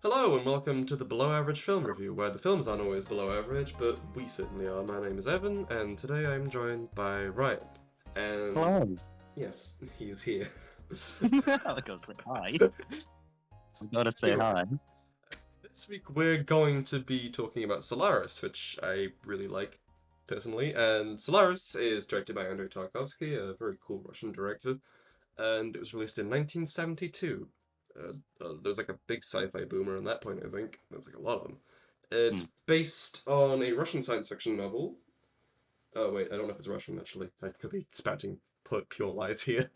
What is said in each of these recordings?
Hello and welcome to the Below Average Film Review, where the films aren't always below average, but we certainly are. My name is Evan, and today I'm joined by Ryan. And Hello. yes, he's here. I gotta say hi. I gotta say Anyway, hi. this week we're going to be talking about Solaris, which I really like personally. And Solaris is directed by Andrei Tarkovsky, a very cool Russian director, and it was released in 1972. There's like a big sci-fi boom around that point, I think. There's like a lot of them. Hmm, It's based on a Russian science fiction novel. Oh wait, I don't know if it's Russian actually. I could be spouting pure lies here.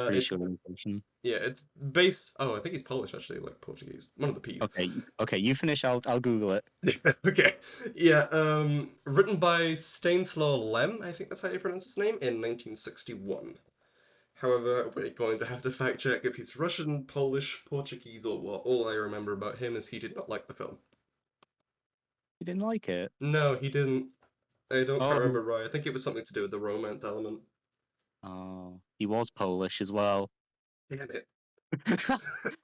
pretty It's sure inflation. yeah, it's based. Oh, I think he's Polish actually, like Portuguese. One of the P's. Okay, you finish. I'll Google it. Okay, yeah. Written by Stanislaw Lem, I think that's how you pronounce his name, in 1961. However, we're going to have to fact check if he's Russian, Polish, Portuguese, or what. All I remember about him is he did not like the film. You didn't like it? No, he didn't. I don't quite Oh, remember right. I think it was something to do with the romance element. oh, he was Polish as well. Damn it.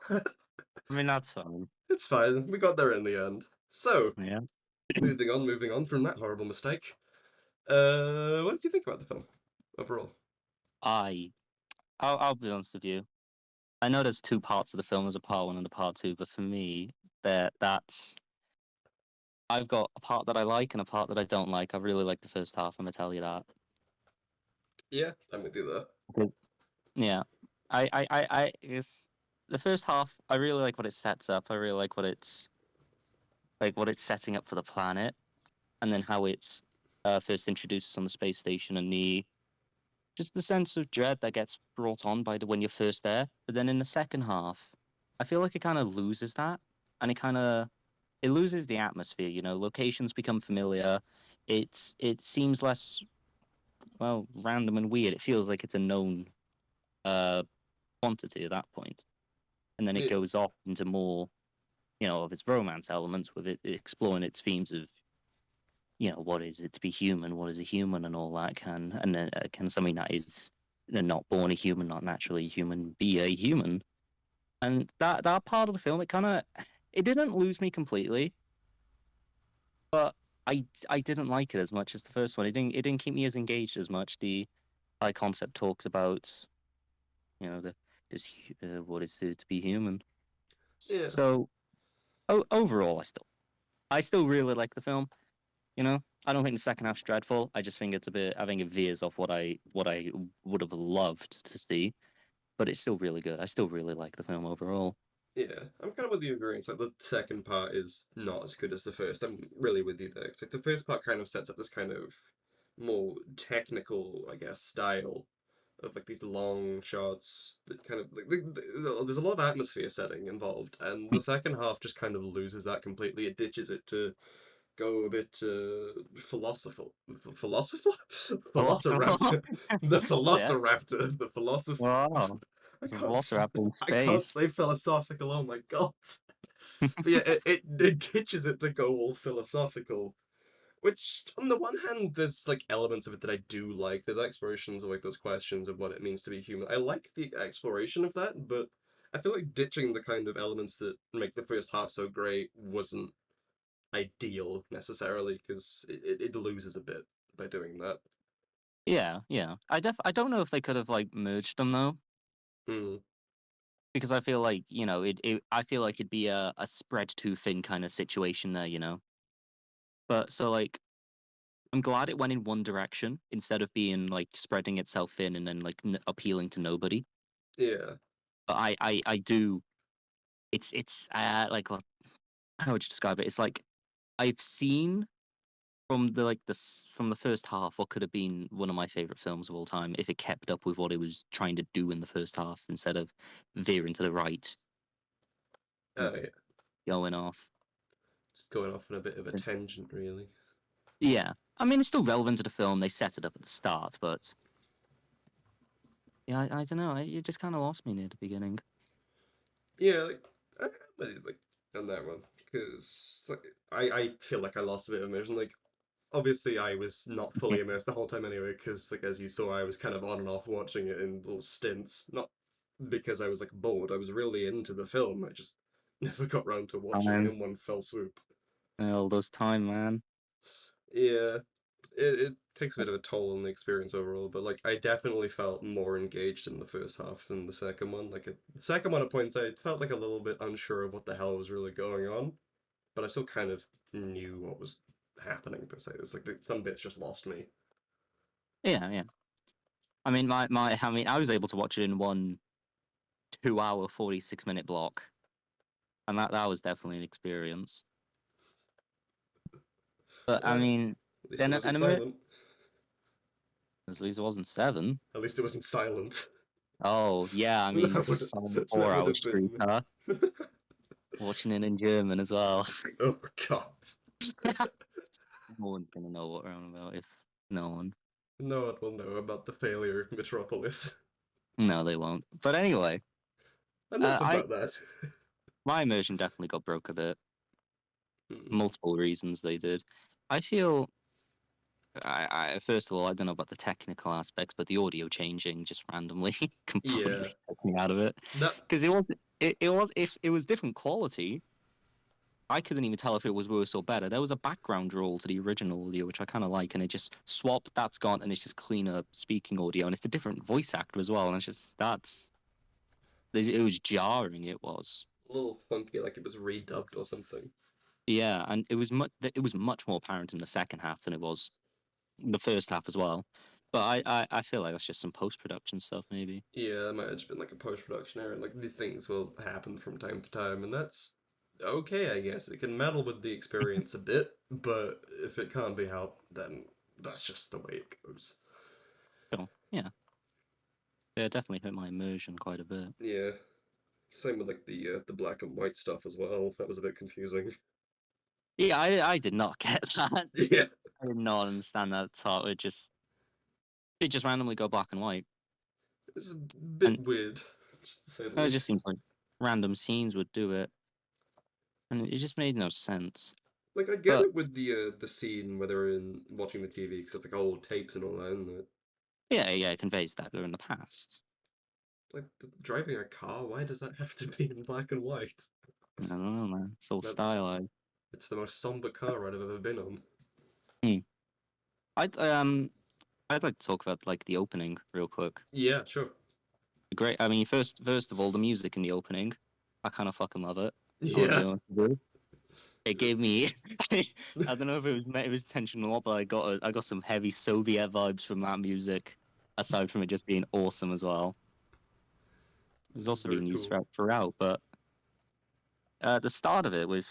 I mean, that's fine. It's fine. We got there in the end. So, Yeah. moving on from that horrible mistake. What did you think about the film overall? I, I'll be honest with you. I know there's two parts of the film. There's a part one and a part two, but for me, that's I've got a part that I like and a part that I don't like. I really like the first half. I'm gonna tell you that. Yeah, I'm with you there. Okay. Yeah. I guess the first half, I really like what it sets up. I really like what it's setting up for the planet, and then how it's first introduced us on the space station and the just the sense of dread that gets brought on by the when you're first there. But then in the second half, I feel like it kind of loses that, and it loses the atmosphere. You know, locations become familiar. It seems less random and weird. It feels like it's a known uh quantity at that point, and then it Yeah, goes off into more of its romance elements with it exploring its themes of what is it to be human, what is a human, and all that and then can something that is not born a human, not naturally human, be a human. And that part of the film, it didn't lose me completely, but I didn't like it as much as the first one. It didn't keep me as engaged as much. The high concept talks about the what is it to be human. yeah, So overall, I still really like the film. I don't think the second half's dreadful. I just think it's a bit. I think it veers off what I would have loved to see, but it's still really good. I still really like the film overall. yeah. I'm kind of with you agreeing. It's like the second part is not as good as the first. I'm really with you there. 'Cause, like the first part kind of sets up this kind of more technical, I guess, style of like these long shots that kind of there's a lot of atmosphere setting involved, and the second half just kind of loses that completely. It ditches it to go a bit philosophical, Velociraptor. velociraptor, the Yeah. velociraptor, the philosopher. Wow. I It's a can't Velociraptor in I can't space. say philosophical. Oh my god! But yeah, it ditches it to go all philosophical. Which, on the one hand, there's like elements of it that I do like. There's explorations of like those questions of what it means to be human. I like the exploration of that, but I feel like ditching the kind of elements that make the first half so great wasn't ideal necessarily because it loses a bit by doing that. Yeah, yeah. I don't know if they could have like merged them though, Mm, because I feel like I feel like it'd be a spread too thin kind of situation there. But so like I'm glad it went in one direction instead of being like spreading itself thin and then like appealing to nobody. yeah, But I do. It's like how would you describe it? It's like I've seen from the first half what could have been one of my favorite films of all time if it kept up with what it was trying to do in the first half instead of veering to the right and yeah. going off. Just going off on a bit of a tangent, really. Yeah, I mean it's still relevant to the film. They set it up at the start, but yeah, I don't know. It just kind of lost me near the beginning. Yeah, like I really like on that one because like I feel like I lost a bit of immersion. Like obviously I was not fully immersed the whole time anyway because like as you saw I was kind of on and off watching it in little stints. Not because I was like bored. I was really into the film. I just Never got round to watching it Time. in one fell swoop. All those time, man. Yeah, it takes a bit of a toll on the experience overall, but like I definitely felt more engaged in the first half than the second one. The second one at points I felt like a little bit unsure of what the hell was really going on, but I still kind of knew what was happening per se. It was like some bits just lost me. Yeah, yeah. I mean, I mean, I was able to watch it in one 2 hour, 46 minute block, and that was definitely an experience. But I Well, mean, at least it then wasn't an silent. at least it wasn't 7. At least it wasn't silent. Oh yeah, I mean, That would some that would 4 hour have streak, been. huh? Watching it in German as well. Oh God. No one's gonna know what we're on about if no one. No one will know about the failure of Metropolis. No, they won't. But anyway, Enough I about that. my immersion definitely got broke a bit. Mm. Multiple reasons they did. I feel I first of all I don't know about the technical aspects, but the audio changing just randomly completely Yeah, took me out of it that because it was if it was different quality. I couldn't even tell if it was worse or better. There was a background roll to the original audio, which I kind of like, and it just swap that's gone, and it's just cleaner speaking audio, and it's a different voice actor as well, and it's just it was jarring. It was. a little funky, like it was redubbed or something. Yeah, and it was much more apparent in the second half than it was the first half as well. But I feel like that's just some post production stuff, maybe. Yeah, that might have just been like a post-production error. Like these things will happen from time to time, and that's okay, I guess. It can meddle with the experience a bit, but if it can't be helped, then that's just the way it goes. Sure. Yeah. Yeah, it definitely hurt my immersion quite a bit. Yeah, same with like the black and white stuff as well. That was a bit confusing. Yeah, I did not get that. Yeah, I did not understand that at all. It just randomly go black and white, it's a and bit weird, just to say the it just least. seems like random scenes would do it, and it just made no sense. Like I get But it with the scene where they're in watching the TV because it's like old tapes and all that, isn't it? yeah, yeah, it conveys that they're in the past. Like driving a car, why does that have to be in black and white? I don't know, man. It's all That stylized. it's the most somber car ride I've ever been on. Hmm. I'd I'd like to talk about like the opening real quick. Yeah, sure. Great. I mean, first of all, the music in the opening, I kind of fucking love it. I wouldn't Yeah. be honest with you. It gave me, I don't know if it was intentional or not, but I got some heavy Soviet vibes from that music. Aside from it just being awesome as well, it's It's also very being used cool. throughout. But the start of it with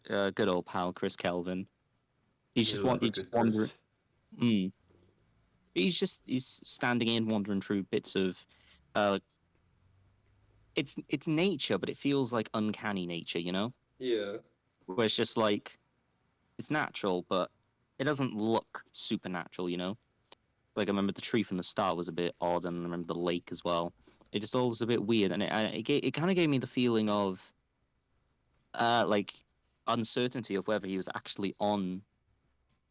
good old pal Chris Kelvin, You love a he's just good wandering. Chris. Mm, he's standing in, wandering through bits of, uh, it's nature, but it feels like uncanny nature, Yeah. where it's just like it's natural, but it doesn't look supernatural. Like I remember the tree from the start was a bit odd, and I remember the lake as well. It just all was a bit weird, and it kind of gave me the feeling of like uncertainty of whether he was actually on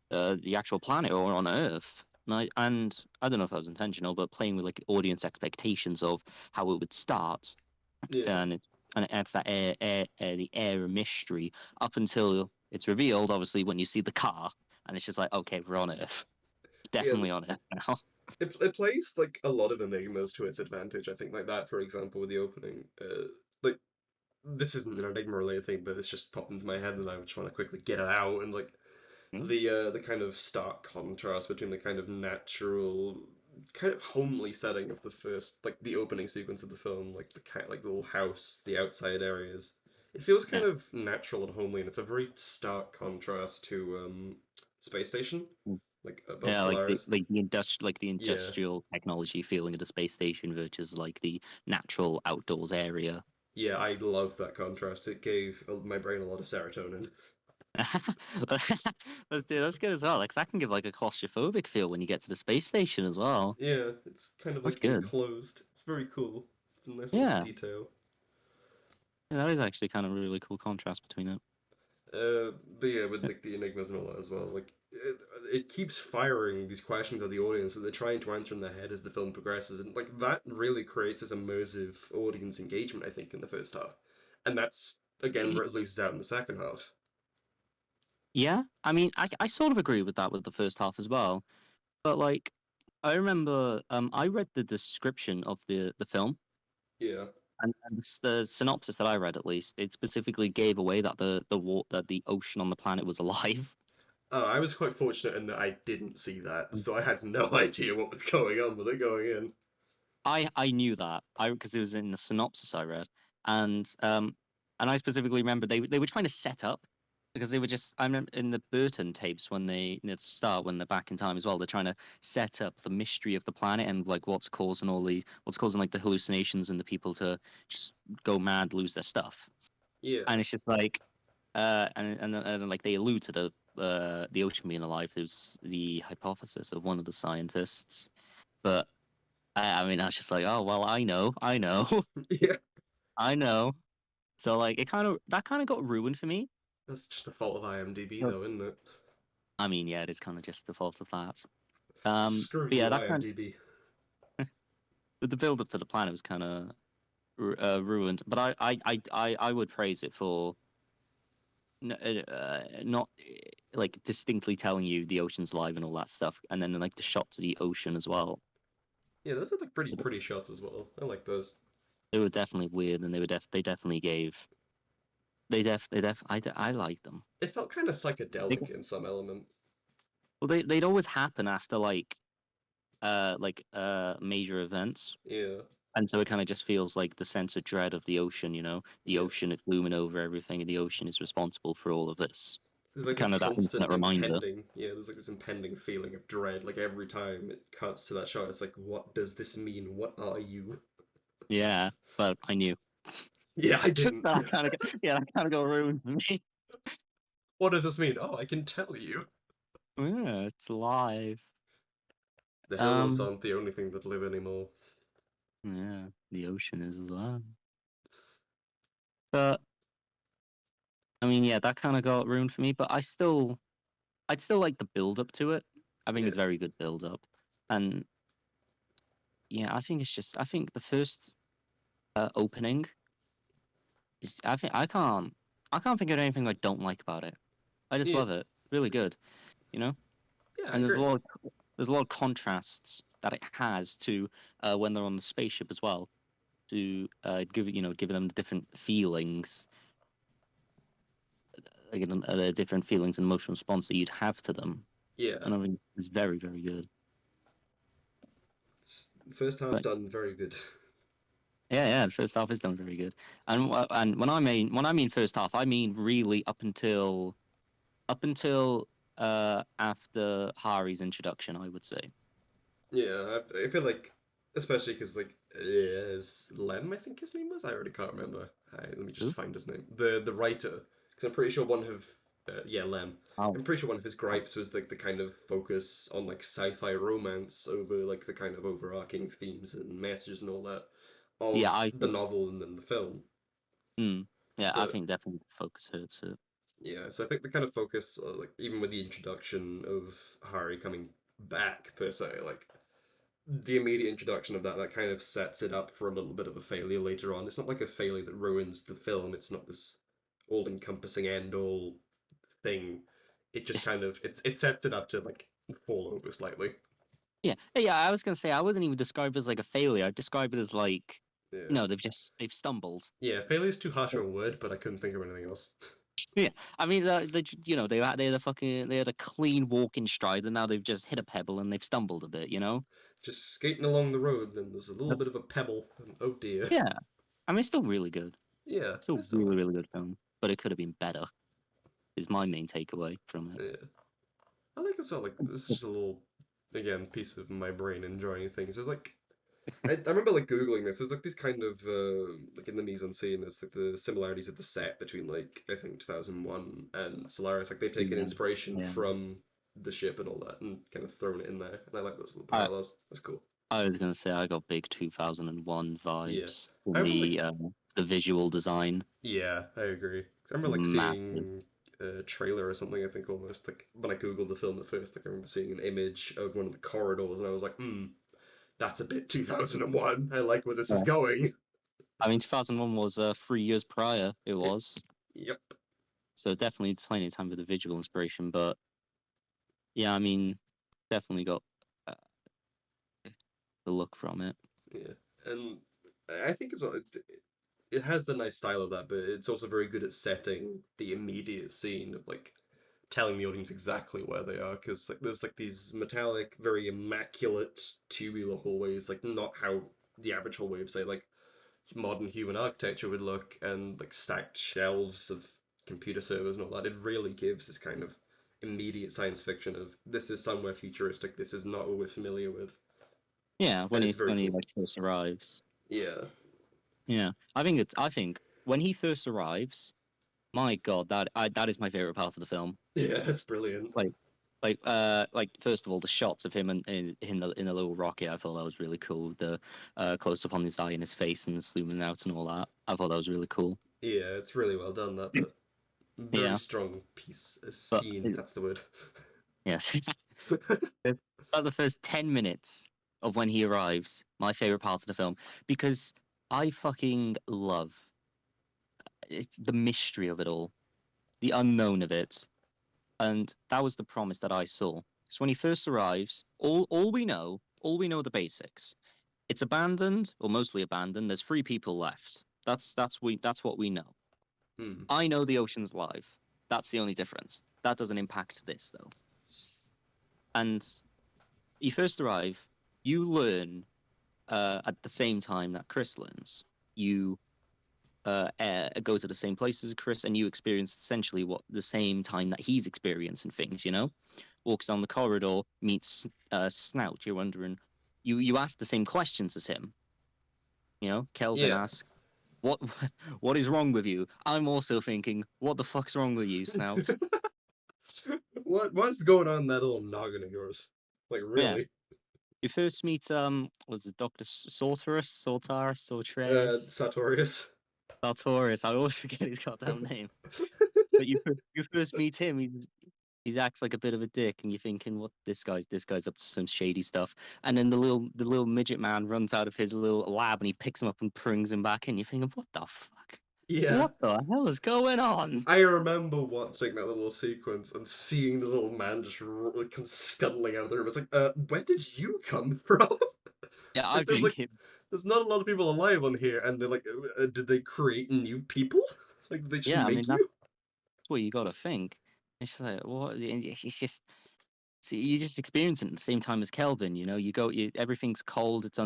the actual planet or on Earth. And I don't know if that was intentional, but playing with like audience expectations of how it would start, Yeah. and it adds that the air of mystery up until it's revealed, obviously, when you see the car, and it's just like, okay, we're on Earth, Yeah, definitely on Earth now. it plays like a lot of enigmas to its advantage. I think like that, for example, with the opening. Like this isn't an enigma related thing, but it's just popped into my head, and I just want to quickly get it out. And like the kind of stark contrast between the kind of natural, kind of homely setting of the first, like the opening sequence of the film, like the kind like the little house, the outside areas. It feels kind Yeah. of natural and homely, and it's a very stark contrast to Space Station, like above Yeah, like the Solaris. like the industrial like the Yeah, industrial technology feeling of the space station versus like the natural outdoors area. yeah, I love that contrast. It gave my brain a lot of serotonin. That's good as well. Like that can give like a claustrophobic feel when you get to the space station as well. Yeah, it's kind of That's like good. enclosed. It's very cool. It's a nice little Yeah, detail. yeah, that is actually kind of a really cool contrast between it. But yeah, with like the enigmas and all that as well, like it keeps firing these questions at the audience that they're trying to answer in their head as the film progresses, and like that really creates this immersive audience engagement. I think in the first half, and that's again loses out in the second half. Yeah, I mean, I sort of agree with that with the first half as well. But like, I remember, I read the description of the film, Yeah. and the synopsis that I read, at least, it specifically gave away that that the ocean on the planet was alive. I was quite fortunate in that I didn't see that, so I had no idea what was going on with it going in. I knew that I because it was in the synopsis I read, and I specifically remember they were trying to set up because they were just I remember in the Burton tapes when they at the start when they're back in time as well, they're trying to set up the mystery of the planet and like what's causing like the hallucinations and the people to just go mad, lose their stuff. Yeah. And it's just like and like they allude to the ocean being alive. There's the hypothesis of one of the scientists, but I mean, I was just like, oh well, I know, Yeah. I know. So like, that kind of got ruined for me. That's just a fault of IMDb, So, though, isn't it? I mean, yeah, it is kind of just the fault of that. Screw But yeah, you, that kind IMDb. but the build up to the planet was kind of ruined. But I would praise it for not like distinctly telling you the ocean's alive and all that stuff, and then like the shot to the ocean as well. Yeah, those are like pretty shots as well. I like those. They were definitely weird, and they definitely gave I like them. It felt kind of They, psychedelic in some element. well, they'd always happen after major events, Yeah. and so it kind of just feels like the sense of dread of the ocean. The Yeah. ocean is looming over everything, and the ocean is responsible for all of this. There's like this Kind of that constant infinite reminder. impending, yeah, there's like this impending feeling of dread. Like every time it cuts to that shot, it's like, what does this mean? What are you? Yeah, but I knew Yeah, I didn't. that kind of that kind of got ruined for me. What does this mean? Oh, I can tell you. Yeah, it's live. The hills Um, aren't the only thing that live anymore. yeah, the ocean is as well. But I mean, yeah, that kind of got ruined for me. But I'd still like the build up to it. I think it's Yeah. very good build up, and yeah, I think the first opening is I can't think of anything I don't like about it. I just Yeah. love it. Really good, you know. Yeah, I And agree. there's a lot of contrasts that it has to when they're on the spaceship as well to give them different feelings, different feelings and emotional response that you'd have to them. Yeah. And I think it's very very good. First half But done very good. yeah, the first half is done very good. And when I mean first half, I mean really up until after Hari's introduction, I would say. Yeah, I feel like, especially because like is Lem, I think his name was. I already can't remember. Let me just Who? find his name. The writer, because I'm pretty sure one of yeah Lem. Oh, I'm pretty sure one of his gripes was like the kind of focus on like sci-fi romance over like the kind of overarching themes and messages and all that yeah, of I the think. novel and then the film. Mm, yeah, I So think definitely the focus hurts it. yeah, so I think the kind of focus, like even with the introduction of Harry coming back per se, like the immediate introduction of that kind of sets it up for a little bit of a failure later on. It's not like a failure that ruins the film. It's not this all-encompassing end-all thing. It just kind of it sets it up to like fall over slightly. Yeah, yeah. I was gonna say I wouldn't even describe it as like a failure. I'd describe it as like, Yeah, no, they've stumbled. yeah. Failure is too harsh of a word, but I couldn't think of anything else. Yeah, I mean, they they had a clean walk in stride, and now they've just hit a pebble and they've stumbled a bit. Just skating along the road, then there's a little That's bit of a pebble, and oh dear. yeah. I mean, it's still really good. Yeah, Still that's all really right. really good film, but it could have been better. Is my main takeaway from it. Yeah, I like this. All like this is just a little again piece of my brain enjoying things. It's like I remember like googling this. There's like these kind of like in the mise en scene. There's like the similarities of the set between like I think 2001 and Solaris. Like they've taken Yeah, inspiration yeah. from the ship and all that, and kind of thrown it in there. And I like those little I parallels. That's cool. I was gonna say I got big 2001 Yeah, vibes I in remember like the visual design. yeah, I agree. 'Cause I remember like Massive. seeing a trailer or something. I think almost like when I googled the film at first. Like I remember seeing an image of one of the corridors, and I was like, hmm, that's a bit 2001. I like where this is going. I mean, 2001 was 3 years prior. It It, was, yep. so definitely plenty of time for the visual inspiration. But yeah, I mean, definitely got uh, the look from it. Yeah. And I think as well, it has the nice style of that, but it's also very good at setting the immediate scene of like telling the audience exactly where they are, because like there's like these metallic, very immaculate tubular hallways, like not how the average hallway of say like modern human architecture would look, and like stacked shelves of computer servers and all that. It really gives this kind of immediate science fiction of this is somewhere futuristic, this is not what we're familiar with, Yeah, and it's very when he cool. like first arrives. Yeah. Yeah, I think when he first arrives, my God, that is my favorite part of the film. Yeah, it's brilliant. Like, like first of all, the shots of him in the little rocket, I thought that was really cool. The close up on his eye and his face and the zooming out and all that, I thought that was really cool. Yeah, it's really well done, that bit. Very Yeah, strong piece, a but scene, that's the word. yes, about the first 10 minutes of when he arrives, my favorite part of the film, because I fucking love the mystery of it all, the unknown of it. And that was the promise that I saw. So when he first arrives, all we know the basics. It's abandoned, or mostly abandoned. There's 3 people left. That's what we know. Hmm. I know the ocean's live. That's the only difference. That doesn't impact this though. And you first arrive, you learn at the same time that Chris learns. You go to the same place as Chris, and you experience essentially what the same time that he's experiencing things. You know, walks down the corridor, meets Snout. You're wondering, you ask the same questions as him. You know, Kelvin Yeah. asks, "What, what is wrong with you?" I'm also thinking, "What the fuck's wrong with you, Snout?" What's going on in that little noggin of yours? Like Yeah, really? you first meet was it Doctor Sorcerus, Sartorius. Sartorius? I always forget his goddamn name. But you first meet him. He acts like a bit of a dick, and you're thinking, "What this guy's up to some shady stuff." And then the little midget man runs out of his little lab, and he picks him up and brings him back in. You're thinking, "What the fuck? Yeah. What the hell is going on?" I remember watching that little sequence and seeing the little man just like, come scuttling out of the room. It's like, where did you come from? Yeah, Like, I'm thinking, there's not a lot of people alive on here, and they're like, did they create new people? Like, did they just yeah, I mean make that's you? what you gotta think. It's like what? It's just see, you just experience it at the same time as Kelvin. You know, everything's cold. It's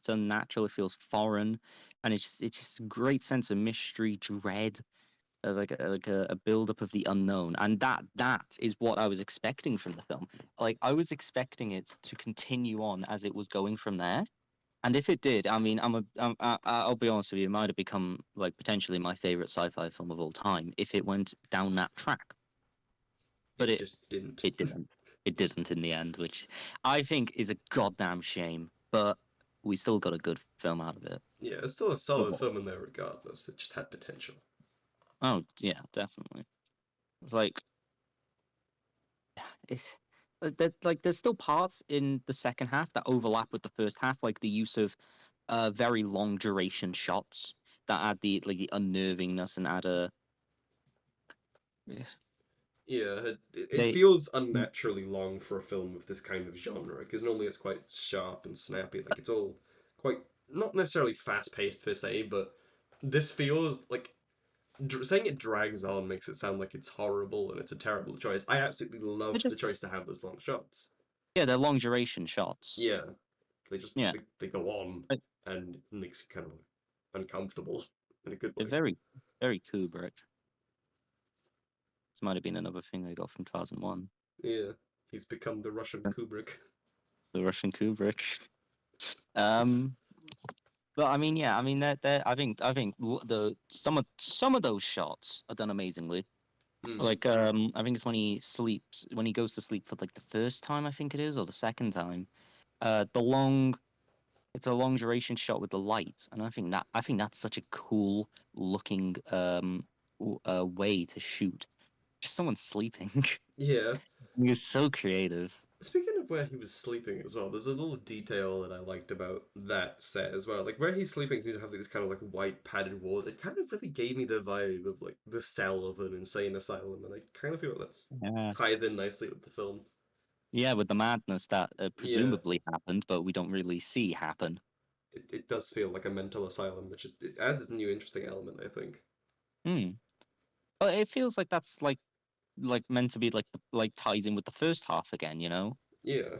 unnatural. It feels foreign, and it's a great sense of mystery, dread, a build up of the unknown, and that is what I was expecting from the film. Like I was expecting it to continue on as it was going from there. And if it did, I mean, I'll be honest with you, it might have become like potentially my favorite sci-fi film of all time if it went down that track. But It just didn't. it didn't. It didn't in the end, which I think is a goddamn shame. But we still got a good film out of it. Yeah, it's still a solid Oh, film in there regardless. It just had potential. oh yeah, definitely. It's like it's like there's still parts in the second half that overlap with the first half, like the use of very long duration shots that add the unnervingness and add a Yeah, it they feels unnaturally long for a film of this kind of genre, because normally it's quite sharp and snappy. Like, it's all quite, not necessarily fast paced per se, but this feels like saying it drags on makes it sound like it's horrible and it's a terrible choice. I absolutely they're love the just choice to have those long shots. yeah, they're long duration shots. Yeah, they just Yeah, they go on, but and it makes you kind of uncomfortable in a good they're way. very Kubrick. This might have been another thing I got from 2001. Yeah, he's become the Russian Kubrick. The Russian Kubrick. Um, but I mean, yeah, I mean that I think the some of those shots are done amazingly. Hmm. Like I think it's when he goes to sleep for like the first time I think it is or the second time. The long it's a long duration shot with the light, and I think that's such a cool looking way to shoot. Just someone sleeping. Yeah. He was so creative. Speaking where he was sleeping as well, there's a little detail that I liked about that set as well. Like where he's sleeping seems to have like, this kind of like white padded walls. It kind of really gave me the vibe of like the cell of an insane asylum, and I kind of feel like that's Yeah. tied in nicely with the film. Yeah, with the madness that Yeah, presumably happened, but we don't really see happen. it does feel like a mental asylum, which is it adds this new interesting element, I think. Hmm. But it feels like that's like meant to be like like ties in with the first half again, you know? Yeah,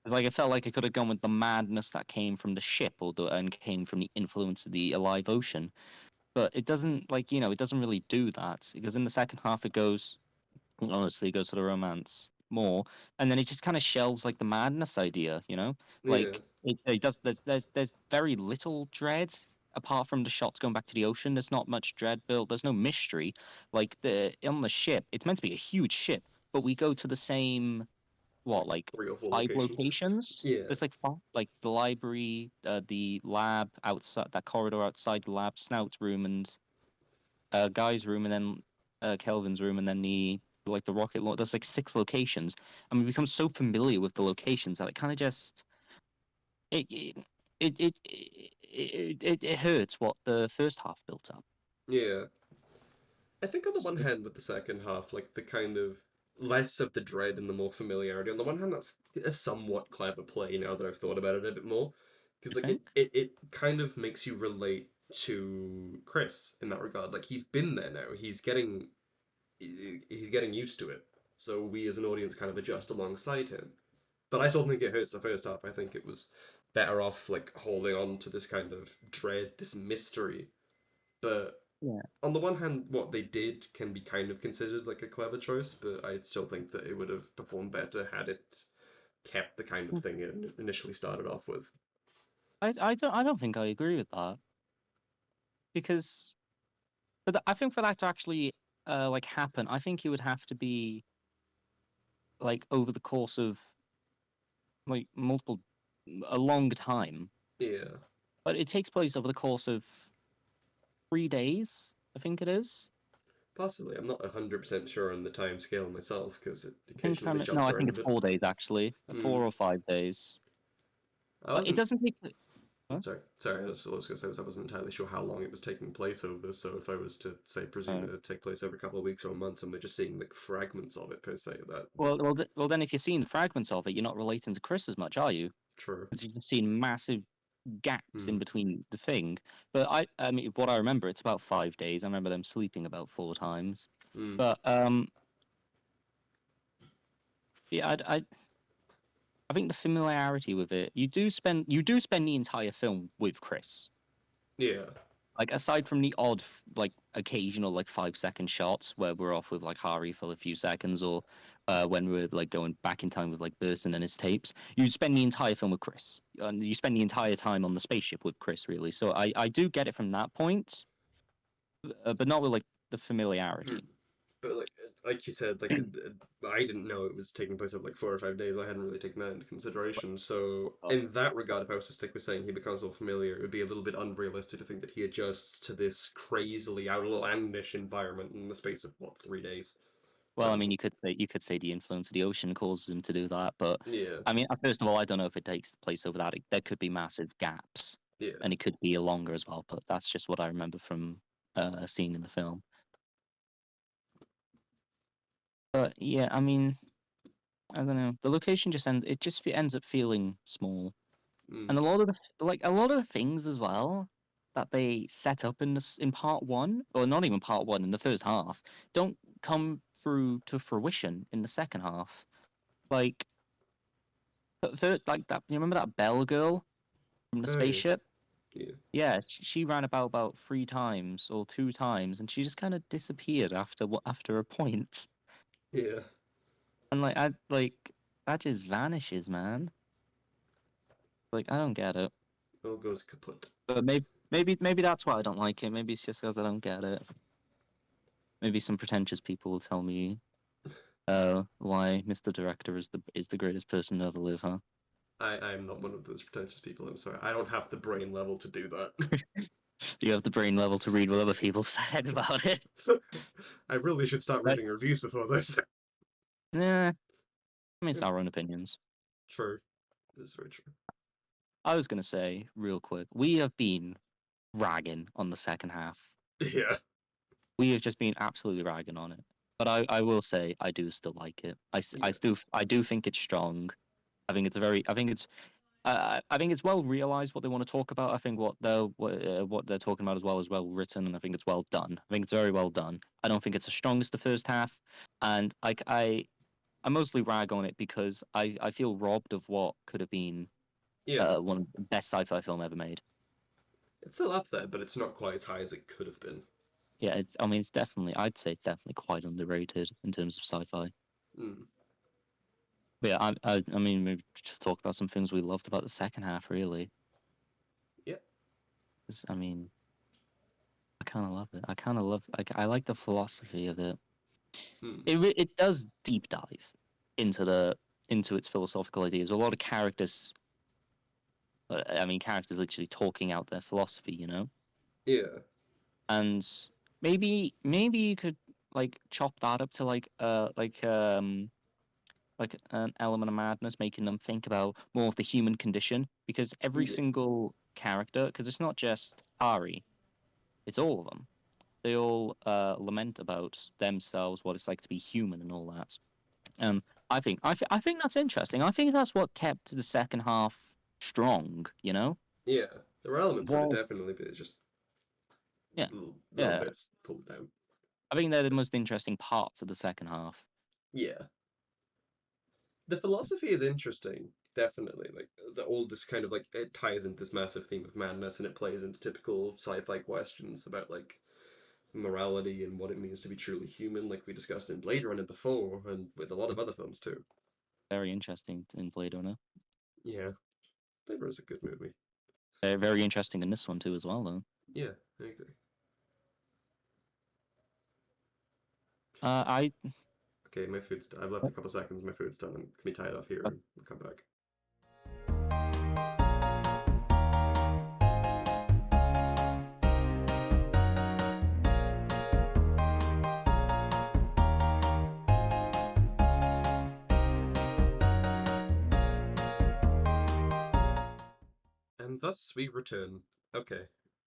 It's like it felt like it could have gone with the madness that came from the ship or and came from the influence of the alive ocean. But it doesn't like, it doesn't really do that because in the second half it goes honestly goes to the romance more, and then it just kind of shelves like the madness idea, yeah, like it does. There's very little dread apart from the shots going back to the ocean. There's not much dread built. There's no mystery. Like the on the ship, it's meant to be a huge ship, but we go to the same like like 3 or 4 five locations. locations. Yeah, There's like five, like the library, the lab outside that corridor outside the lab, Snout's room, and Guy's room, and then Kelvin's room, and then the rocket launch. There's like six locations, and we become so familiar with the locations that it kind of just it it hurts what the first half built up. yeah. I think on the one So, hand, with the second half, like the kind of less of the dread and the more familiarity. On the one hand, that's a somewhat clever play now that I've thought about it a bit more, because you like think? it kind of makes you relate to Chris in that regard. Like he's been there now. He's getting used to it. So we as an audience kind of adjust alongside him. But I still think it hurts the first half. I think it was better off like holding on to this kind of dread, this mystery. But Yeah. on the one hand, what they did can be kind of considered like a clever choice, but I still think that it would have performed better had it kept the kind of thing it initially started off with. I don't think I agree with that because I think for that to actually like happen, I think it would have to be like over the course of like multiple a long time, Yeah, but it takes place over the course of 3 days, I think it is. possibly. I'm not 100% sure on the time scale myself because it I think occasionally no, jumps I around think a it's bit. 4 days actually, Hmm. 4 or 5 days. I But it wasn't. doesn't take. Huh? Sorry. I was going to say I wasn't entirely sure how long it was taking place over. So if I was to say presume Uh, it would take place over a couple of weeks or months, and we're just seeing like fragments of it per se, that well, then if you're seeing the fragments of it, you're not relating to Chris as much, are you? true. Because you've seen massive gaps in Hmm. between the thing. But I mean, what I remember, it's about 5 days. I remember them sleeping about 4 times. Hmm. But yeah, I think the familiarity with it, you do spend the entire film with Chris. Yeah. Like aside from the odd like occasional like 5 second shots where we're off with like Hari for a few seconds, or when we're like going back in time with like Burson and his tapes, you spend the entire film with Chris, and you spend the entire time on the spaceship with Chris, really. So I do get it from that point, but not with like the Hmm. familiarity. But like you said, like I didn't know it was taking place over like 4 or 5 days. I hadn't really taken that into consideration. So Oh. in that regard, if I was to stick with saying he becomes more familiar, it would be a little bit unrealistic to think that he adjusts to this crazily outlandish environment in the space of what 3 days. Well, I That's mean, you could say the influence of the ocean causes him to do that, but yeah, I mean, first of all, I don't know if it takes place over that. There could be massive gaps, yeah. and it could be longer as well. But that's just what I remember from seeing in the film. But yeah, I mean, I don't know. The location ends up feeling small, Mm. and a lot of the things as well that they set up in part one, or not even part one, in the first half, don't come through to fruition in the second half. Like first, like that. You remember that Bell girl from the Oh yeah, spaceship? yeah, Yeah, she ran about 3 times or 2 times, and she just kind of disappeared after a point. yeah. And that just vanishes, man. Like I don't get it. All goes kaput. But maybe that's why I don't like it. Maybe it's just because I don't get it. Maybe some pretentious people will tell me why Mr. Director is the greatest person to ever live, huh? I'm not one of those pretentious people. I'm sorry. I don't have the brain level to do that. You have the brain level to read what other people said about it. I really should start But reading reviews before this. yeah, I mean it's our own opinions. True. That's very true. I was gonna say real quick, we have been ragging on the second half. Yeah. We have just been absolutely ragging on it. But I will say I do still like it. Yeah. I do think it's strong. I think it's a very I think it's well realized what they want to talk about. I think what they're talking about as well is well written, and I think it's well done. I think it's very well done. I don't think it's the strongest the first half, and I mostly rag on it because I feel robbed of what could have been Yeah. one of the best sci-fi film ever made. It's still up there, but it's not quite as high as it could have been. Yeah, it's I mean it's definitely I'd say it's definitely quite underrated in terms of sci-fi. Mm. But yeah, I mean maybe to talk about some things we loved about the second half really. Yeah. 'Cause, I mean I kind of love it. I kind of love I like the philosophy of it. Mm. It does deep dive into the into its philosophical ideas. A lot of characters, I mean, characters literally talking out their philosophy, you know. Yeah. And maybe you could like chop that up to like an element of madness, making them think about more of the human condition. Because every Yeah. single character, because it's not just Ari, it's all of them. They all lament about themselves, what it's like to be human, and all that. And I think that's interesting. I think that's what kept the second half strong. You know? Yeah. There are elements of it Well, definitely, but it's just yeah, little yeah. bits pulled down. I think they're the most interesting parts of the second half. Yeah. The philosophy is interesting, definitely. Like the all this kind of like it ties into this massive theme of madness, and it plays into typical sci-fi questions about like morality and what it means to be truly human, like we discussed in Blade Runner before, and with a lot of other films too. Very interesting in Blade Runner. Yeah, Blade Runner is a good movie. Very interesting in this one too, as well, though. Yeah, I agree. I Okay, my food's done. I've left a couple seconds. My food's done. Can we tie it off here and we'll come back? And thus we return. Okay,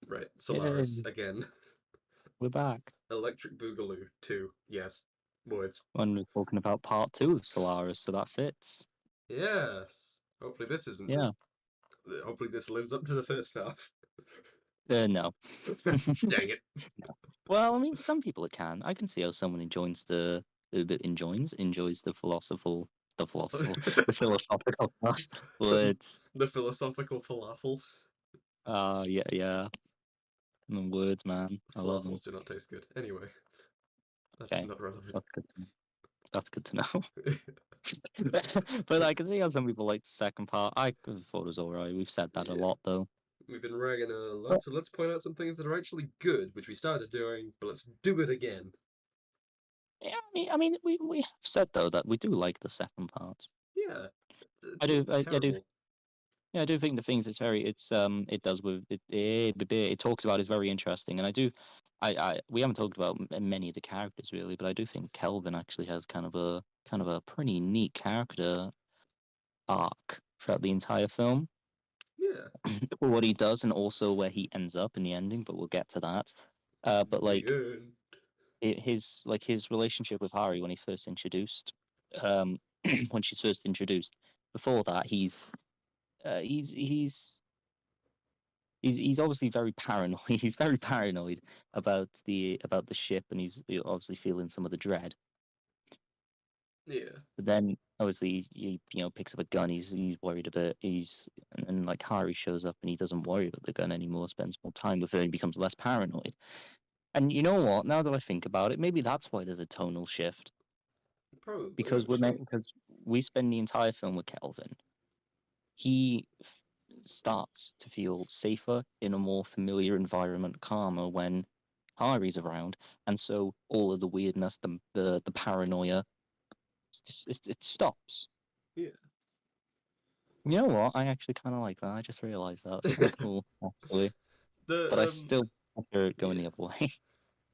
right. Solaris Yay, again. we're back. Electric Boogaloo 2. Yes, words. When we're talking about part two of Solaris, so that fits. Yes. Hopefully this isn't as. Yeah. Hopefully this lives up to the first half. No. Dang it. Well, I mean, some people it can. I can see how someone enjoys the philosophical stuff. But The philosophical falafel. yeah, yeah, the words, man, I love them. Falafels do not taste good. Anyway, that's Okay, not relevant. that's good. That's good to know. But I can see how some people like the second part. I thought it was alright. We've said that a Yeah, lot, though. we've been ragging a lot, But so let's point out some things that are actually good, which we started doing, but let's do it again. yeah, we have said though that we do like the second part. Yeah, I it's do, not I do. terrible. Yeah, I do think the things it does with it talks about is very interesting, and I we haven't talked about many of the characters really, but I do think Kelvin actually has kind of a pretty neat character arc throughout the entire film Yeah, for what he does and also where he ends up in the ending, but we'll get to that. But the like end. his relationship with Harry when he first introduced, um, when she's first introduced. Before that, uh, he's he's he's obviously very paranoid. He's very paranoid about the ship, and he's obviously feeling some of the dread. Yeah, But then obviously he you know picks up a gun. He's worried about and like Harry shows up and he doesn't worry about the gun anymore. Spends more time with her and becomes less paranoid. And you know what? Now that I think about it, maybe that's why there's a tonal shift probably actually. because we spend the entire film with Kelvin. He starts to feel safer in a more familiar environment, calmer when Harry's around, and so all of the weirdness, the paranoia, it stops. Yeah. You know what? I actually kind of like that. I just realized that. It's kind of cool, actually. But I the still prefer it going yeah. the other way.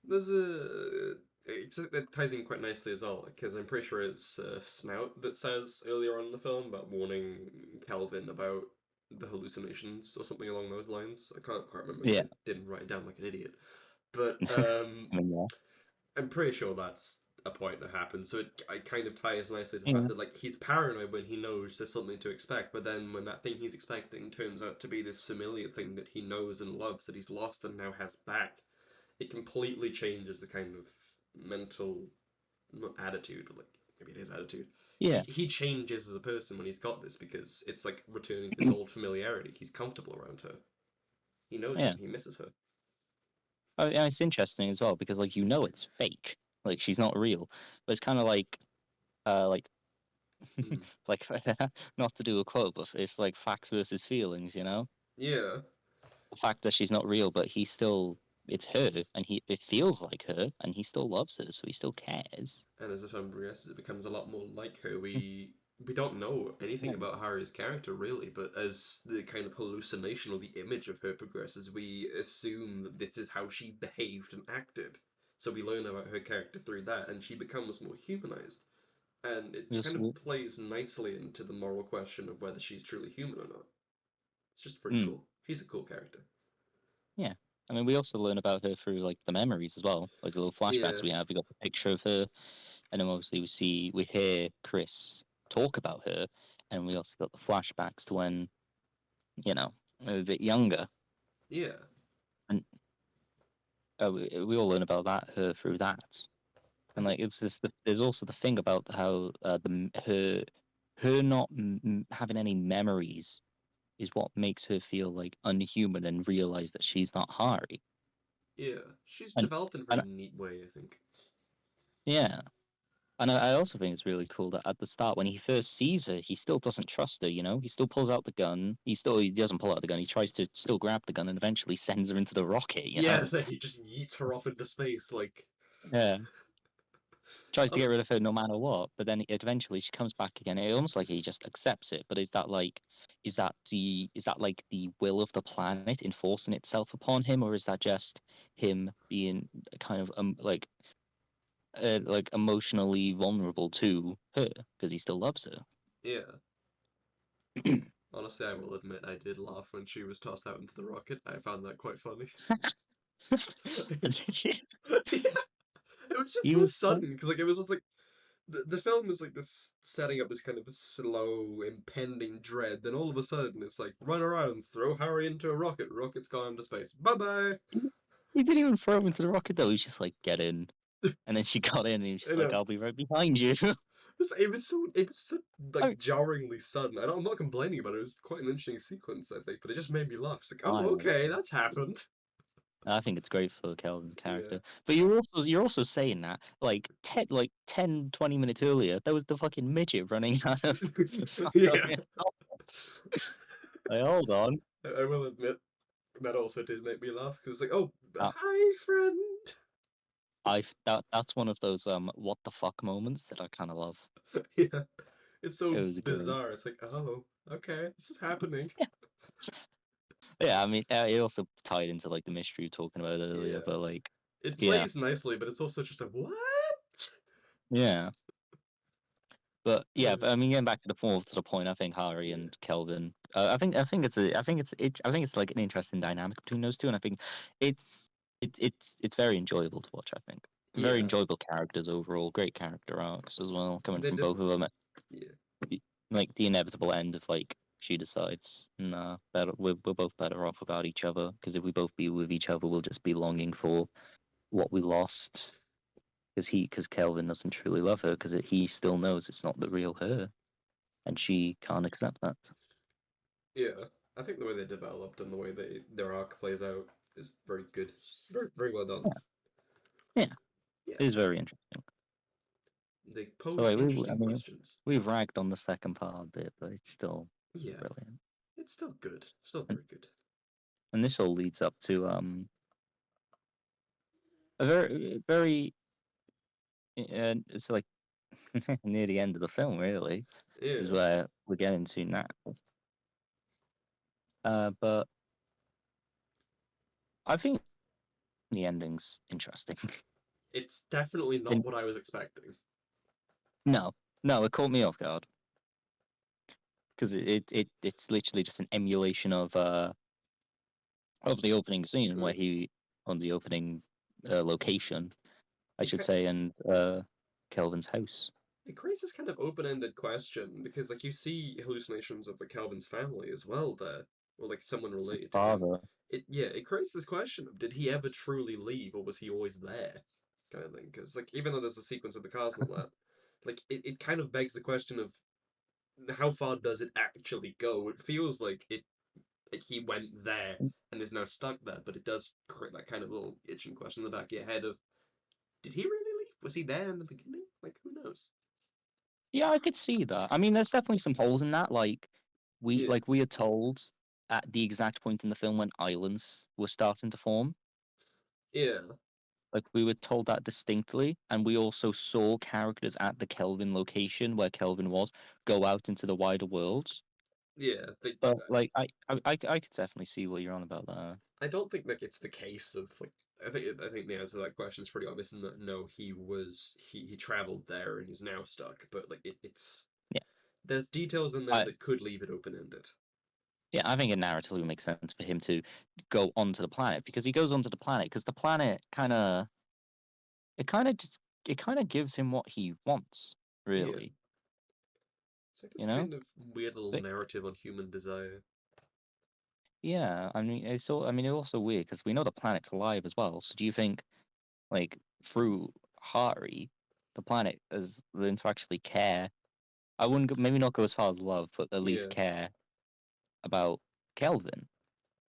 There's a It ties in quite nicely as well, because I'm pretty sure it's Snout that says earlier on in the film about warning Calvin about the hallucinations or something along those lines. I can't quite remember because Yeah. I didn't write it down like an idiot. But I mean, yeah. I'm pretty sure that's a point that happens. So it kind of ties nicely to the fact Yeah. that like he's paranoid when he knows there's something to expect, but then when that thing he's expecting turns out to be this familiar thing that he knows and loves that he's lost and now has back, it completely changes the kind of mental not attitude, but like maybe it is attitude. He Yeah. he changes as a person when he's got this because it's like returning to his old familiarity. He's comfortable around her. He knows her. Yeah. He misses her. And it's interesting as well because like it's fake. Like she's not real. But it's kind of like Mm. like not to do a quote, but it's like facts versus feelings, you know? Yeah, The fact that she's not real, but he still it's her and it feels like her and he still loves her, so he still cares. and as the film progresses, it becomes a lot more like her. We don't know anything Yeah. about Harry's character really, but as the kind of hallucination or the image of her progresses, we assume that this is how she behaved and acted. So we learn about her character through that, and she becomes more humanized. And it kind of We plays nicely into the moral question of whether she's truly human or not. It's just pretty mm, cool. She's a cool character. yeah. I mean, we also learn about her through like the memories as well, like the little Yeah, flashbacks we have. We got the picture of her, and then obviously we hear Chris talk about her, and we also got the flashbacks to when we were a bit younger, yeah, and we all learn about that her through that. I And think like there's also the thing about how her not having any memories is what makes her feel like unhuman and realize that she's not Harry. yeah, she's And developed in a and very neat way. I think. yeah, and I also think it's really cool that at the start when he first sees her, he still doesn't trust her. He still pulls out the gun. He doesn't pull out the gun. He tries to still grab the gun and eventually sends her into the rocket. Yeah, so he just yeets her off into space like. Yeah. Tries to Um, get rid of her no matter what, but then eventually she comes back again. It almost like he just accepts it. But is that like the will of the planet enforcing itself upon him, or is that just him being kind of like emotionally vulnerable to her because he still loves her? yeah. Honestly, I will admit I did laugh when she was tossed out into the rocket. I found that quite funny. Yeah, it was just he so was so sudden because like it was just like the film is like this setting up this kind of slow, impending dread. Then all of a sudden, it's like run around, throw Harry into a rocket. Rocket's gone into space. Bye bye. he didn't even throw him into the rocket though. He's just like get in, and then she got in, and he was I just like know. I'll be right behind you. It was so I, like jarringly sudden. I'm not complaining about it. It was quite an interesting sequence, I think, but it just made me laugh. It's like, I oh, okay, that's happened. I think it's great for Kelvin's Yeah. character. But you're also saying that like 10, 20 minutes earlier, there was the fucking midget running out of Yeah. Sonic Thomas. Like, hold on. I will admit that also did make me laugh because it's like, oh, Uh, hi, friend. that's one of those what the fuck moments that I kinda love. Yeah. It's It so was a good one. bizarre. It's like, oh, okay, this is happening. Yeah. Yeah, I mean it also tied into like the mystery we were talking about earlier, Yeah. but like It yeah. plays nicely, but it's also just a what? Yeah. But yeah, Uh, but I mean, getting back to the point, I think Harry yeah. and Kelvin. I think it's like an interesting dynamic between those two, and I think it's very enjoyable to watch. I think very Yeah. enjoyable characters overall, great character arcs as well, coming They from did. both of them. Yeah. Like the inevitable end of like she decides, nah, better we're both better off without each other because if we both be with each other, we'll just be longing for what we lost. Because Kelvin doesn't truly love her because he still knows it's not the real her and she can't accept that. Yeah. I think the way they developed and the way their arc plays out is very good. Very very well done. Yeah, yeah, Yeah. it is very interesting. They So pose like I interesting mean, questions. we've ragged on the second part a bit, but it's still Yeah. brilliant. It's still good. Still And, very good. and this all leads up to a very it's like near the end of the film really is Yeah. where we're getting to now. But I think the ending's interesting. It's definitely not And what I was expecting. no, no, it caught me off guard because it's literally just an emulation of the opening scene where Mm. he on the opening location, I It, should ki- say, and Kelvin's house. it creates this kind of open-ended question because, like, you see hallucinations of like Calvin's family as well there, or like someone It's his related to him. father. It creates this question of did he ever truly leave or was he always there, kind of thing. Because like even though there's a sequence of the cars and all that, like it kind of begs the question of how far does it actually go? It feels like he went there and is now stuck there, but it does create that kind of little itching question in the back of your head of did he really leave? Was he there in the beginning? Like who knows? Yeah, I could see that. I mean, there's definitely some holes in that. Yeah, We are told at the exact point in the film when islands were starting to form. yeah, Like we were told that distinctly, and we also saw characters at the Kelvin location where Kelvin was go out into the wider world. yeah. But like, I could definitely see what you're on about there. I don't think like it's the case of like I think the answer to that question is pretty obvious in that no, he traveled there and he's now stuck. But like it's Yeah, there's details in there I that could leave it open ended. yeah, I think it narratively makes sense for him to go onto the planet because he goes onto the planet because the planet it kind of just it kind of gives him what he wants, Yeah, really. it's like this You know? kind of weird little But narrative on human desire. yeah, I mean, I mean, it's also weird because we know the planet's alive as well. So do you think, like, through Hari, the planet is learned to actually care? I wouldn't maybe not go as far as love, but at least Yeah, care about Kelvin.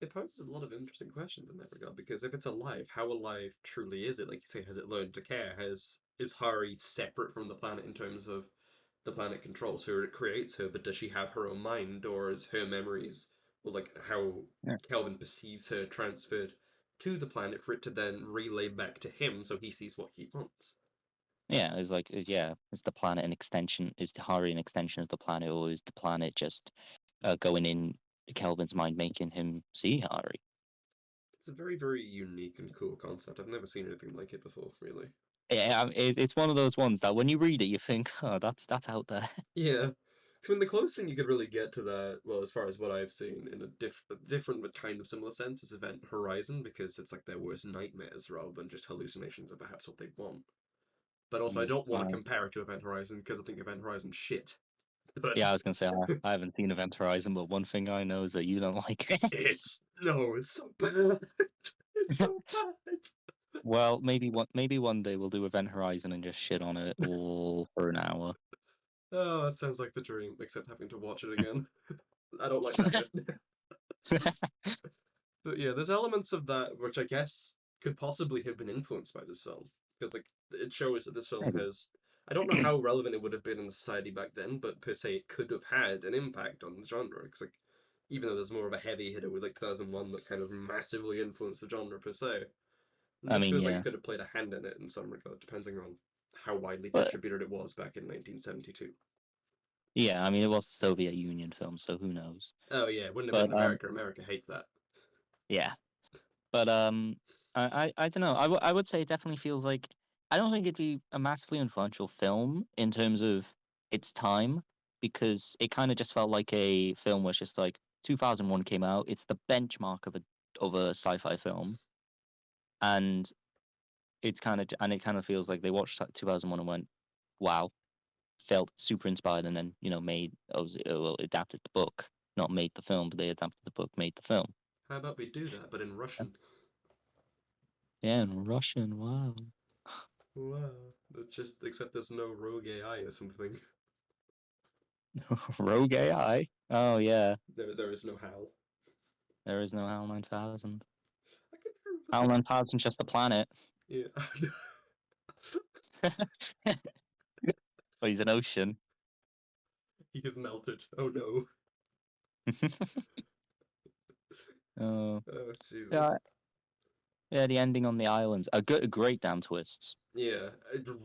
it poses a lot of interesting questions in that regard because if it's alive, how alive truly is it? Like you say, has it learned to care? Has is Hari separate from the planet in terms of the planet controls her, it creates her, but does she have her own mind, or is her memories, or like how Yeah, Kelvin perceives her, transferred to the planet for it to then relay back to him so he sees what he wants? yeah, is the planet an extension? Is the Hari an extension of the planet, or is the planet just going in Kelvin's mind, making him see Hari? It's a very, very unique and cool concept. I've never seen anything like it before, really. Yeah, it's one of those ones that when you read it, you think, oh, that's out there. Yeah. I mean, the closest thing you could really get to that, well, as far as what I've seen, in a different but kind of similar sense, is Event Horizon, because it's like their worst nightmares rather than just hallucinations of perhaps what they want. But also, I Mm, don't want to uh, compare it to Event Horizon because I think Event Horizon's shit. But yeah, I was gonna say I haven't seen Event Horizon, but one thing I know is that you don't like it. it's no, it's so bad. It's so bad. Well, maybe one day we'll do Event Horizon and just shit on it all for an hour. Oh, that sounds like the dream, except having to watch it again. I don't like that bit. But yeah, there's elements of that which I guess could possibly have been influenced by this film. Because like it shows that this film Maybe. has I don't know how relevant it would have been in the society back then, but per se it could have had an impact on the genre. Because like even though there's more of a heavy hitter with like 2001 that kind of massively influenced the genre per se, I this mean, feels like it yeah, could have played a hand in it in some regard, depending on how widely but distributed it was back in 1972. yeah, I mean, it was the Soviet Union film, so who knows? Oh yeah, it wouldn't have been But in America. America hates that. yeah, but I don't know. I would say it definitely feels like I don't think it'd be a massively influential film in terms of its time because it kind of just felt like a film where it's just like 2001 came out. It's the benchmark of a sci-fi film, and it kind of feels like they watched 2001 and went, "Wow," felt super inspired, and then made well adapted the book, not made the film, but they adapted the book, made the film. How about we do that, but in Russian? Yeah, in Russian. Wow. Wow. It's just except there's no rogue AI or something. Rogue AI. Oh yeah, There is no Hal. there is no HAL 9000. I can remember HAL the 9000 just a planet. yeah. Oh, he's an ocean. He has melted. Oh no. Oh Oh Jesus. yeah, yeah. The ending on the islands, a great damn twist. Yeah,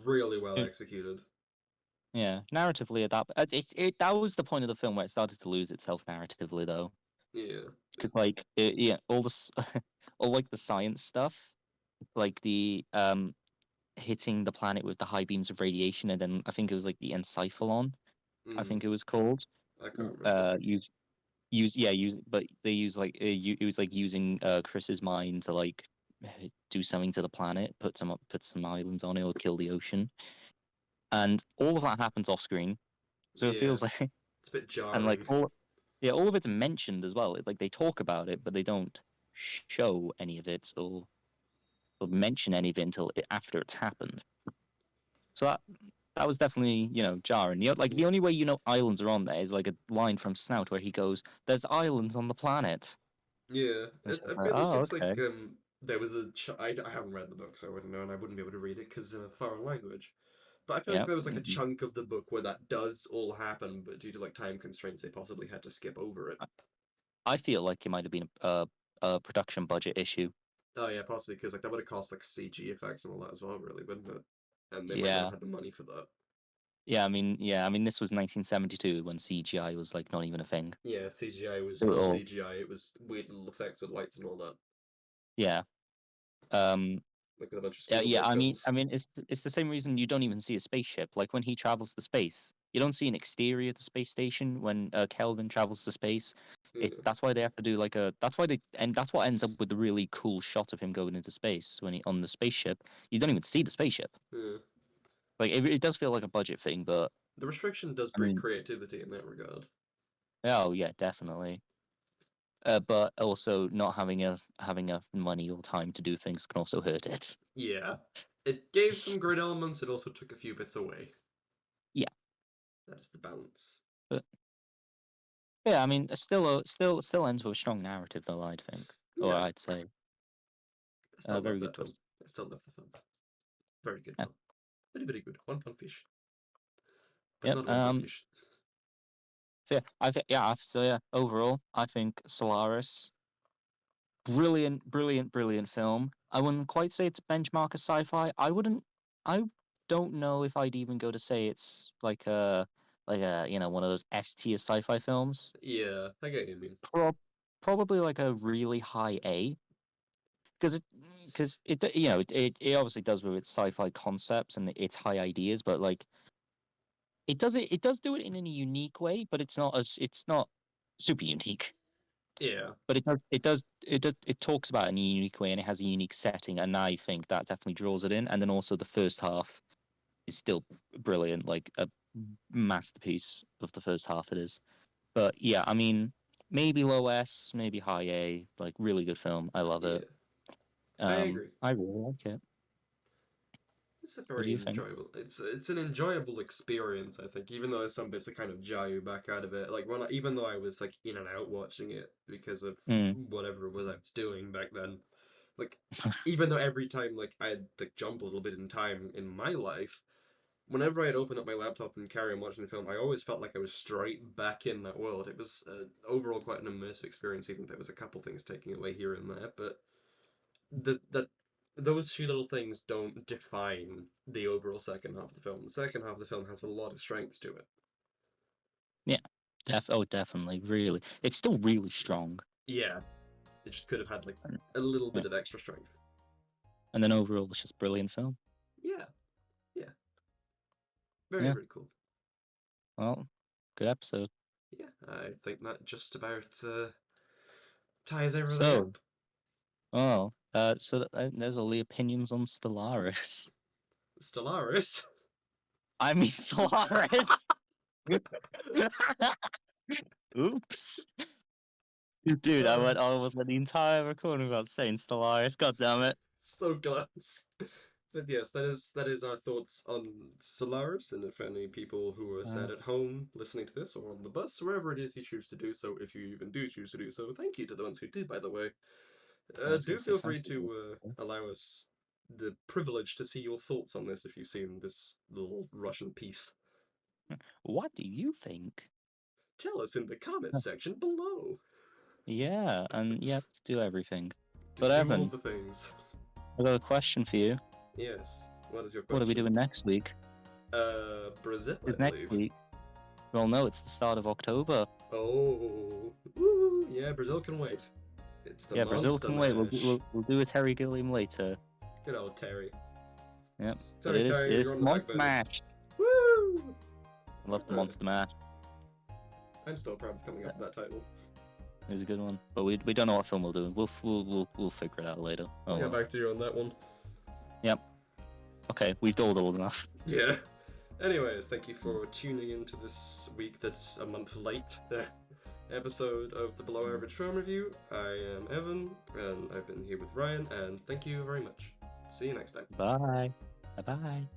really well It- executed. yeah, narratively, that was the point of the film where it started to lose itself narratively, though. Yeah. Because yeah, all this, all like the science stuff, like the hitting the planet with the high beams of radiation, and then I think it was like the encephalon, I Mm, think it was called. I can't remember. But they use like it was like using Chris's mind to like do something to the planet, put some islands on it, or kill the ocean, and all of that happens off screen. So it Yeah, feels like, it's a bit and like jarring. all of it's mentioned as well. Like they talk about it, but they don't show any of it or mention any of it until after it's happened. So that was definitely, jarring. Like the Yeah, only way islands are on there is like a line from Snout where he goes, "There's islands on the planet." yeah. It's just I like, feel like oh, it's like okay. there was I haven't read the book, so I wouldn't know, and I wouldn't be able to read it because foreign language. But I feel like Yeah. there was like a chunk of the book where that does all happen, but due to like time constraints, they possibly had to skip over it. I feel like it might have been a production budget issue. Oh yeah, possibly because like that would have cost like CG effects and all that as well, really, wouldn't it? And they might not have Yeah. had the money for that. Yeah. I mean, this was 1972 when CGI was like not even a thing. Yeah, CGI was not Or CGI. It was weird little effects with lights and all that, yeah. Um. like with a bunch of Yeah. Spielberg films. I mean, it's the same reason you don't even see a spaceship. Like when he travels to space, you don't see an exterior to space station when Kelvin travels to space. Yeah, That's why they have to do like a. That's why they and that's what ends up with the really cool shot of him going into space when he on the spaceship. You don't even see the spaceship. yeah. Like it does feel like a budget thing, but The restriction does I breed mean, creativity in that regard. oh yeah, definitely. But also not having enough money or time to do things can also hurt it. Yeah, it gave some great elements. It also took a few bits away. Yeah, That is the balance. but yeah, I mean, still ends with a strong narrative though. I'd think, or Yeah, I'd say, I still love very good that film. twist. I still love the film. Very good Yeah, film. Very, very good. One pound fish, but yep. not one pound fish. So yeah, so yeah. Overall, I think Solaris, brilliant film. I wouldn't quite say it's a benchmark of sci-fi. I don't know if I'd even go to say it's like a one of those S tier sci-fi films. Yeah, I get what you mean. Probably like a really high A, because it obviously does with its sci-fi concepts and its high ideas, but like it does do it in a unique way, but it's not super unique. Yeah, But it talks about it in a unique way, and it has a unique setting, and I think that definitely draws it in. And then also the first half is still brilliant, like a masterpiece of the first half it is. But yeah, I mean, maybe low S, maybe high A, like really good film. I love it. yeah. I agree. I really like it. It's a What do very you think? enjoyable. It's an enjoyable experience. I think, even though there's some bits that kind of jar you back out of it. Like even though I was like in and out watching it because of Mm. whatever it was I was doing back then. Like, even though every time like I'd like jump a little bit in time in my life, whenever I'd open up my laptop and carry on watching the film, I always felt like I was straight back in that world. It was overall quite an immersive experience, even if there was a couple things taking away here and there. But that those few little things don't define the overall second half of the film. The second half of the film has a lot of strengths to it. Yeah, definitely, really. It's still really strong. Yeah, it just could have had like And, a little yeah. bit of extra strength. And then overall, it's just brilliant film. Yeah, yeah, very Yeah. very cool. Well, good episode. Yeah, I think that just about ties everything So, up. there's all the opinions on Stellaris. Stellaris. I mean, Solaris. Oops. Dude, Uh, I was the entire recording about saying Stellaris. God damn it. so close. But yes, that is our thoughts on Solaris, and if any people who are Uh, sat at home listening to this or on the bus, wherever it is you choose to do so, if you even do choose to do so, thank you to the ones who did, by the way. I was Do gonna say feel thank free you. to allow us the privilege to see your thoughts on this if you've seen this little Russian piece. What do you think? Tell us in the comments section below. Yeah, and yeah, do everything. But Do all Evan, the things. I got a question for you. Yes. What is your What are we question? doing next week? Brazil, I 'Cause next believe. week, well, no, it's the start of October. Oh, woo! Yeah, Brazil can wait. It's the Yeah, Brazil Monster can wait. Mash. We'll do a Terry Gilliam later. Good old Terry. Yep. But Terry it is Carey, you're on the back Monster burner. Mash. Woo! I love the Monster Mash. I'm still proud of coming up with that title. It was a good one, but we don't know what film we'll do. We'll figure it out later. I'll Oh get well. back to you on that one. Yep. Okay, we've dawdled enough. Yeah. Anyways, thank you for tuning into this week that's a month late episode of the Below Average Film Review. I am Evan, and I've been here with Ryan, and thank you very much. See you next time. Bye. Bye bye.